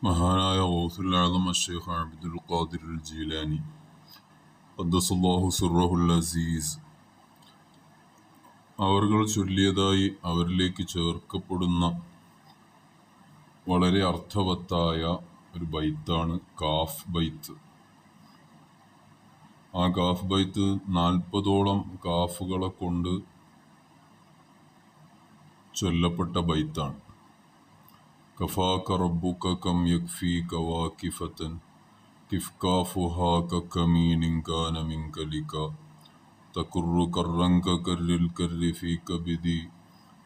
മഹാനായ ഗൗസുൽ ആദം അഷ്ശൈഖ് അബ്ദുൽ ഖാദിർ അൽ ജീലാനി ഖദ്ദസല്ലാഹു സിർറഹുൽ അസീസ് അവർകൾ ചൊല്ലിയതായി അവരിലേക്ക് ചേർക്കപ്പെടുന്ന വളരെ അർത്ഥവത്തായ ഒരു ബൈത്താണ് കാഫ് ബൈത്ത്. ആ കാഫ് ബൈത്ത് 40ഓളം കാഫുകളെ കൊണ്ട് ചൊല്ലപ്പെട്ട ബൈത്താണ്. കഫാക റബ്ബുക കം യക്ഫീക വാകിഫതൻ കിഫ്കാഫുഹാ കകമീനിൻ കാന മിൻക ലിക തകുറു കറൻ കകറിൽ കറി ഫീ കബിദി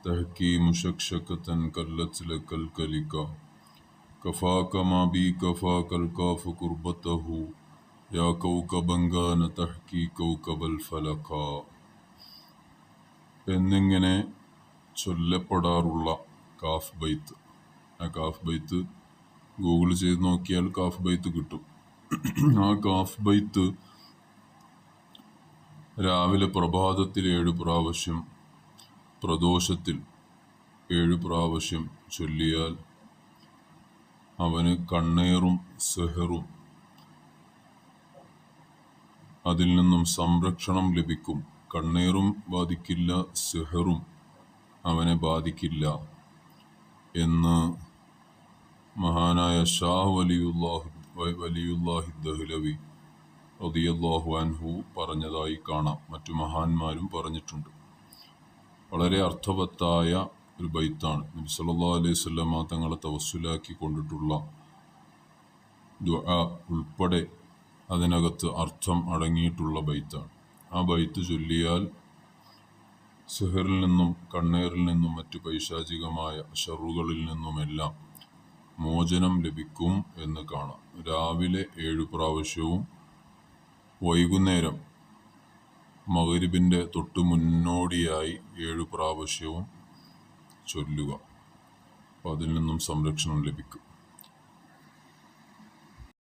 തഹ്കീമു ശക്ശകതൻ കല്ലത് ലകൽ കലിക കഫാക മാ ബി കഫാകൽ കാഫു കുർബതഹു യാ കൗകബൻ കാന തഹ്കീ കൗകബൽ ഫലക എന്നിങ്ങനെ ചൊല്ലപ്പെടാറുള്ള കാഫ് ബൈത്ത്. ആ കാഫ് ബൈത്ത് ഗൂഗിൾ ചെയ്ത് നോക്കിയാൽ കാഫ് ബൈത്ത് കിട്ടും. ആ കാഫ് ബൈത്ത് രാവിലെ പ്രഭാതത്തിൽ 7 പ്രാവശ്യം, പ്രദോഷത്തിൽ 7 പ്രാവശ്യം ചൊല്ലിയാൽ അവന് കണ്ണേറും സെഹറും അതിൽ നിന്നും സംരക്ഷണം ലഭിക്കും. കണ്ണേറും ബാധിക്കില്ല, സെഹറും അവനെ ബാധിക്കില്ല എന്ന് മഹാനായ ഷാഹ് വലിയുല്ലാഹി ദഹ്ലവി റളിയല്ലാഹു അൻഹു പറഞ്ഞതായി കാണാം. മറ്റു മഹാന്മാരും പറഞ്ഞിട്ടുണ്ട്. വളരെ അർത്ഥവത്തായ ഒരു ബൈത്താണ്. നബി സല്ലല്ലാഹു അലൈഹി വസല്ലമ തങ്ങളെ തവസ്സുലാക്കി കൊണ്ടിട്ടുള്ള ദുആ ഉൾപ്പെടെ അതിനകത്ത് അർത്ഥം അടങ്ങിയിട്ടുള്ള ബൈത്താണ്. ആ ബൈത്ത് ചൊല്ലിയാൽ സിഹറിൽ നിന്നും കണ്ണേറിൽ നിന്നും മറ്റു പൈശാചികമായ ഷറുകളിൽ നിന്നുമെല്ലാം മോചനം ലഭിക്കും എന്ന് കാണാം. രാവിലെ 7 പ്രാവശ്യവും വൈകുന്നേരം മഗ്‌രിബിന്റെ തൊട്ട് മുന്നോടിയായി 7 പ്രാവശ്യവും ചൊല്ലുക. അപ്പോൾ അതിൽ നിന്നും സംരക്ഷണം ലഭിക്കും.